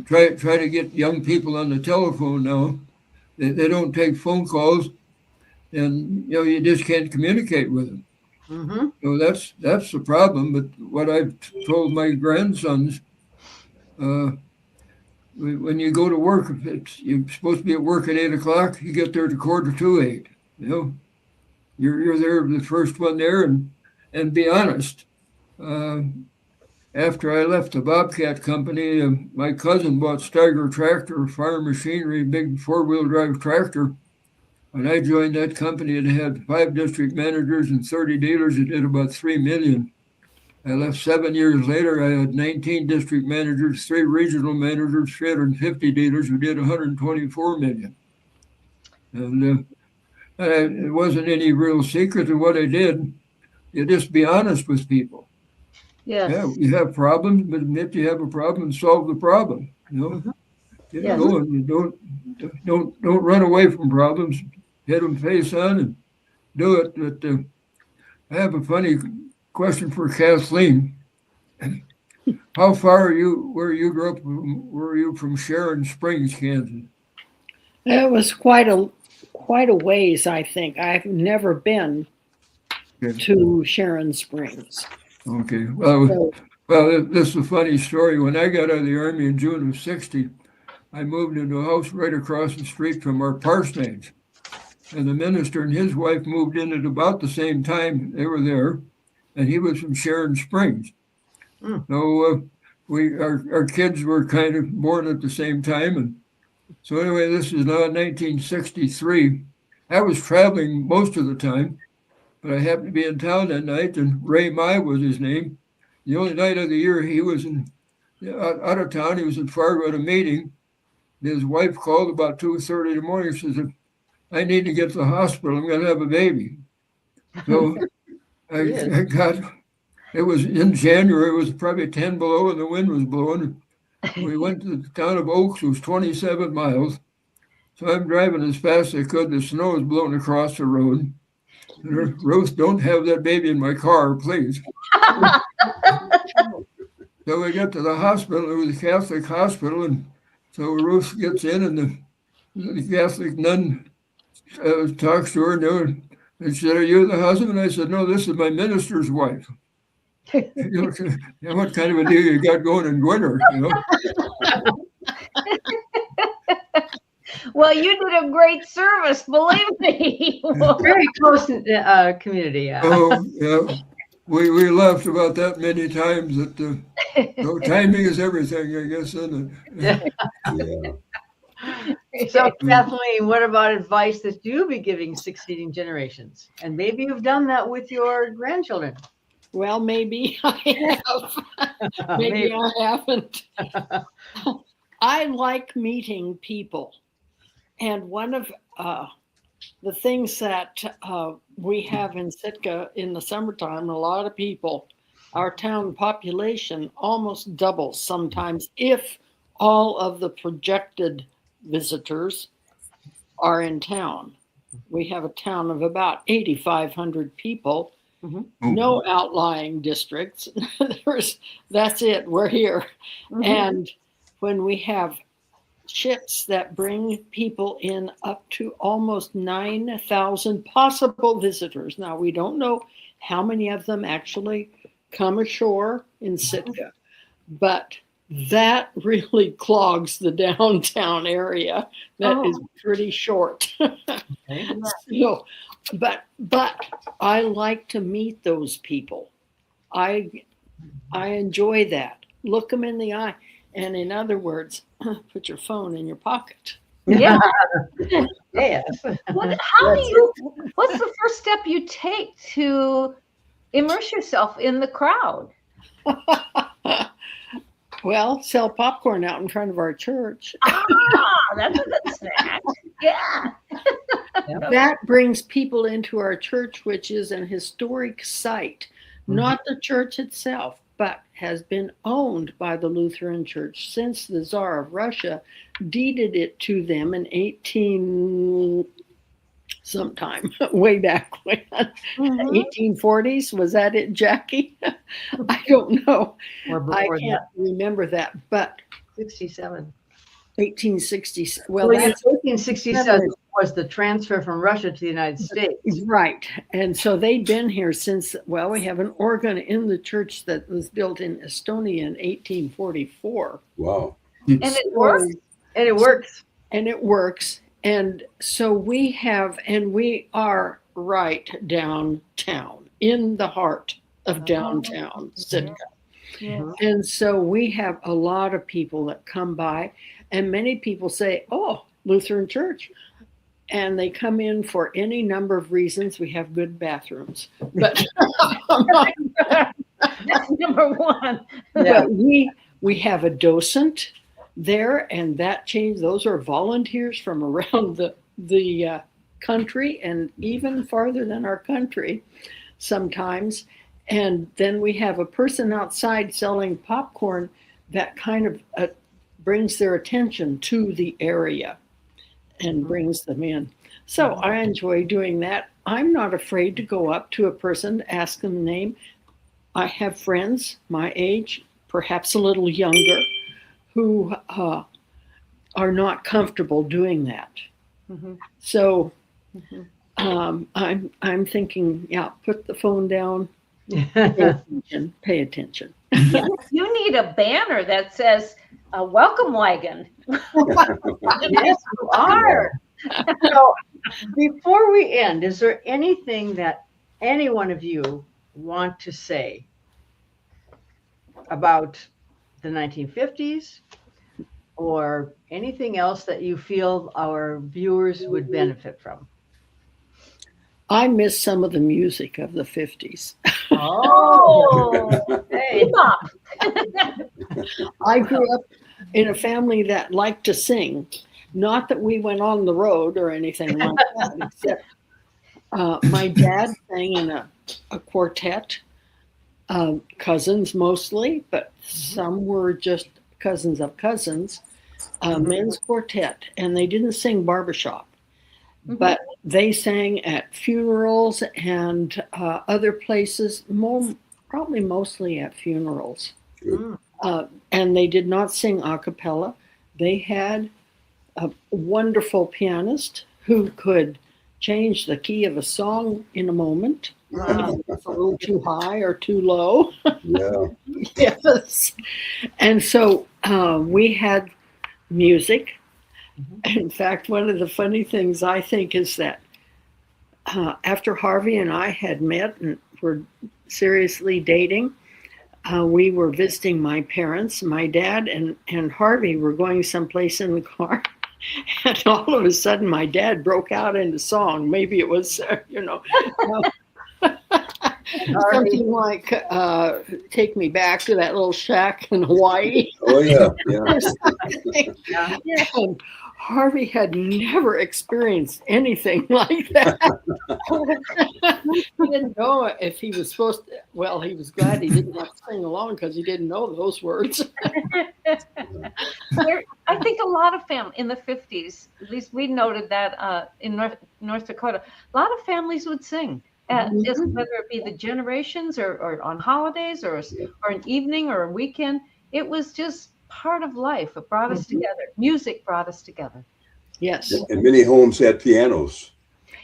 try to get young people on the telephone now. They don't take phone calls, and you just can't communicate with them. Mm-hmm. So that's the problem. But what I've told my grandsons, uh, when you go to work, if you're supposed to be at work at 8 o'clock, you get there at 7:45. You know, you're there the first one there, and be honest. Uh, After I left the Bobcat Company, my cousin bought Steiger tractor, farm machinery, big 4-wheel drive tractor. When I joined that company, it had 5 district managers and 30 dealers. It did about $3 million. I left 7 years later. I had 19 district managers, 3 regional managers, 350 dealers who did 124 million. And it wasn't any real secret of what I did. You just be honest with people. Yes. Yeah, you have problems, but admit you have a problem and solve the problem. Mhm. Yes. And don't run away from problems. Hit them face on and do it. But I have a funny question for Kathleen. How far are you where you grew up? Were you from Sharon Springs, Kansas? It was quite a ways, I think. I've never been Okay. to Sharon Springs. Okay. So, Well, this is a funny story. When I got out of the Army in June of '60, I moved into a house right across the street from our parsonage. And the minister and his wife moved in at about the same time they were there, and he was from Sharon Springs. Mm. So our kids were kind of born at the same time, and so anyway, this is now 1963. I was traveling most of the time, but I happened to be in town that night, and Ray Mai was his name. The only night of the year he was out of town. He was in Fargo at a meeting. His wife called about 2:30 in the morning. She said, "I need to get to the hospital. I'm going to have a baby." So I got. It was in January. It was probably 10 below, and the wind was blowing. We went to the town of Oaks. It was 27 miles. So I'm driving as fast as I could. The snow was blowing across the road. Ruth, don't have that baby in my car, please. So we get to the hospital. It was a Catholic hospital, and so Ruth gets in, and the Catholic nun talks to her, and she said, "Are you the husband?" I said, "No, this is my minister's wife." What kind of a deal you got going in winter, Well, you did a great service, believe me. Very close community. Yeah. Oh, yeah. We laughed about that many times. That timing is everything, I guess, isn't it? Yeah. So, Kathleen, what about advice that you be giving succeeding generations? And maybe you've done that with your grandchildren. well, maybe I have. Maybe I haven't. I like meeting people. And one of the things that we have in Sitka in the summertime, a lot of people, our town population almost doubles sometimes if all of the projected visitors are in town. We have a town of about 8,500 people, no outlying districts. That's it, we're here. And when we have ships that bring people in up to almost 9,000 possible visitors. Now, we don't know how many of them actually come ashore in Sitka, but that really clogs the downtown area. That is pretty short. So, but I like to meet those people. I enjoy that. Look them in the eye. And in other words, put your phone in your pocket. Yeah. Yes. What's the first step you take to immerse yourself in the crowd? Well, sell popcorn out in front of our church. That's a good snack. Yeah. That brings people into our church, which is an historic site, not the church itself, but has been owned by the Lutheran Church since the Tsar of Russia deeded it to them in 18 sometime, way back when, 1840s. Was that it, Jackie? I don't know. I can't remember that, but 67. 1860. Well, that's 1867 was the transfer from Russia to the United States. Right. And so they'd been here since, well, we have an organ in the church that was built in Estonia in 1844. Wow. And it works? And it works. And it works. And so we are right downtown, in the heart of downtown Sitka. Yeah. And so we have a lot of people that come by, and many people say, oh, Lutheran Church. And they come in for any number of reasons. We have good bathrooms. But that's number one. But we have a docent there, and that changed. Those are volunteers from around the country and even farther than our country sometimes. And then we have a person outside selling popcorn that kind of brings their attention to the area and brings them in. So I enjoy doing that. I'm not afraid to go up to a person, ask them the name. I have friends my age, perhaps a little younger, who are not comfortable doing that. So I'm thinking, put the phone down, pay attention. You need a banner that says, welcome wagon. Yes, you are. So before we end, is there anything that any one of you want to say about the 1950s or anything else that you feel our viewers would benefit from? I miss some of the music of the 50s. Oh, Hey. I grew up in a family that liked to sing. Not that we went on the road or anything like that, except my dad sang in a quartet, cousins mostly, but some were just cousins of cousins, men's quartet, and they didn't sing barbershop, but they sang at funerals and other places, probably mostly at funerals. And they did not sing a cappella. They had a wonderful pianist who could change the key of a song in a moment. It's a little too high or too low. Yeah. Yes. And so we had music. In fact, one of the funny things I think is that after Harvey and I had met and were seriously dating, we were visiting my parents. My dad and Harvey were going someplace in the car. And all of a sudden, my dad broke out into song. Maybe it was, something like "Take Me Back to That Little Shack in Hawaii." Oh, yeah. And Harvey had never experienced anything like that. He didn't know if he was supposed to. Well, he was glad he didn't have to sing along because he didn't know those words. I think a lot of families in the 50s, at least we noted that in North Dakota, a lot of families would sing. Just whether it be the generations or on holidays or an evening or a weekend, it was just part of life. It brought us together. Music brought us together. Yes. And many homes had pianos.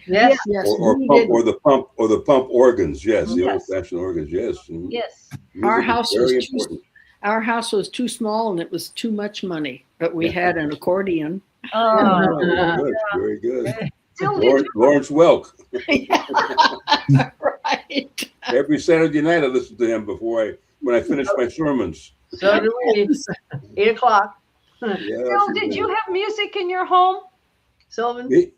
Yes. Or the pump organs. Yes, the old-fashioned organs. Yes. Yes. Our house was too small and it was too much money, but we had an accordion. Oh, Good. Very good. Still Lawrence Welk. Right. Every Saturday night I listened to him when I finished my sermons. So do we. 8 o'clock. Yes, Phil, did you have music in your home? Sylvan?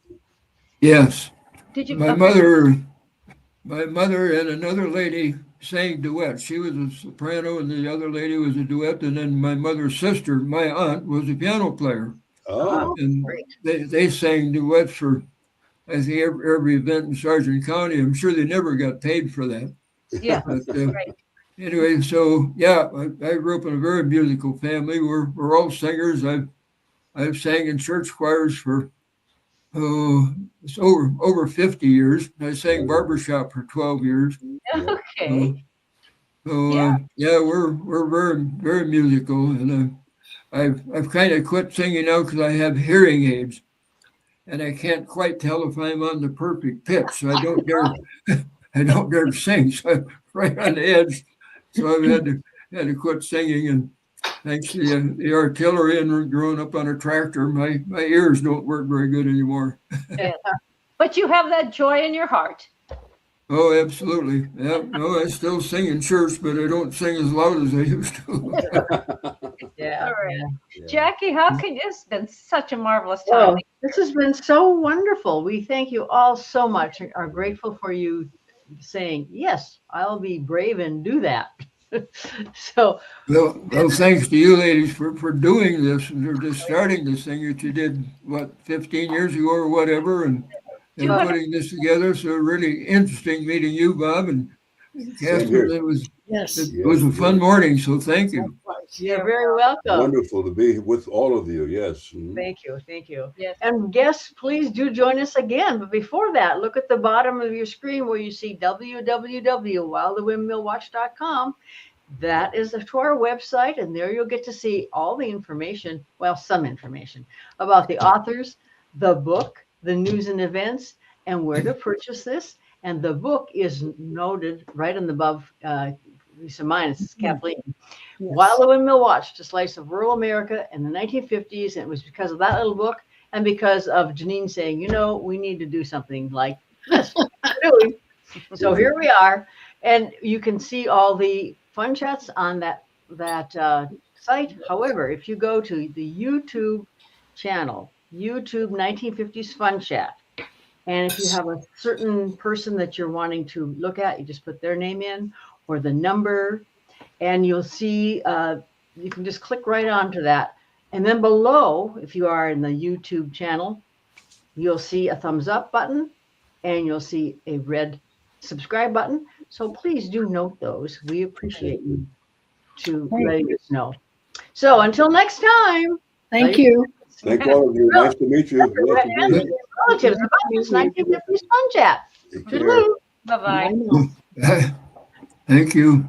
Yes. Did you? My mother and another lady sang duets. She was a soprano and the other lady was a duet. And then my mother's sister, my aunt, was a piano player. Oh, And great. they sang duets for, I think, every event in Sargent County. I'm sure they never got paid for that. Yeah. But Right. anyway, so yeah, I grew up in a very musical family. We're all singers. I've sang in church choirs for it's over 50 years. I sang barbershop for 12 years. Okay. Yeah, we're very musical, and I've kind of quit singing now because I have hearing aids, and I can't quite tell if I'm on the perfect pitch, so I don't dare sing. So I'm right on the edge. So I've had to quit singing, and thanks to the artillery and growing up on a tractor, my ears don't work very good anymore. Yeah. But you have that joy in your heart. Oh, absolutely. Yeah, no, I still sing in church, but I don't sing as loud as I used to. Yeah. All right. yeah. Jackie, how can you? It's been such a marvelous time. Oh, this has been so wonderful. We thank you all so much and are grateful for you saying, yes, I'll be brave and do that. So, Well, thanks to you ladies for doing this and for just starting this thing that you did, 15 years ago or whatever, and putting this together. So really interesting meeting you, Bob, and Catherine. It was a fun morning, so thank you. you're very welcome. Wonderful to be with all of you. Yes. Thank you. Thank you. Yes. And guests, please do join us again. But before that, look at the bottom of your screen where you see www.wildthewindmillwatch.com. That is to our website, and there you'll get to see all the information, well, some information about the authors, the book, the news and events, and where to purchase this. And the book is noted right on the above. Lisa mine, it's Kathleen. Yes. Wild the Windmill Watch, the slice of rural America in the 1950s. And it was because of that little book and because of Janine saying, we need to do something like this. So here we are. And you can see all the fun chats on that site. However, if you go to the YouTube channel, YouTube 1950s Fun Chat, and if you have a certain person that you're wanting to look at, you just put their name in or the number, and you'll see, you can just click right onto that. And then below, if you are in the YouTube channel, you'll see a thumbs up button and you'll see a red subscribe button. So please do note those. We appreciate you to letting us know. So until next time. Thank you. Thank all of you. Nice to meet you. Relatives about this 1950s Fun Chat. Take care. Bye-bye. Thank you.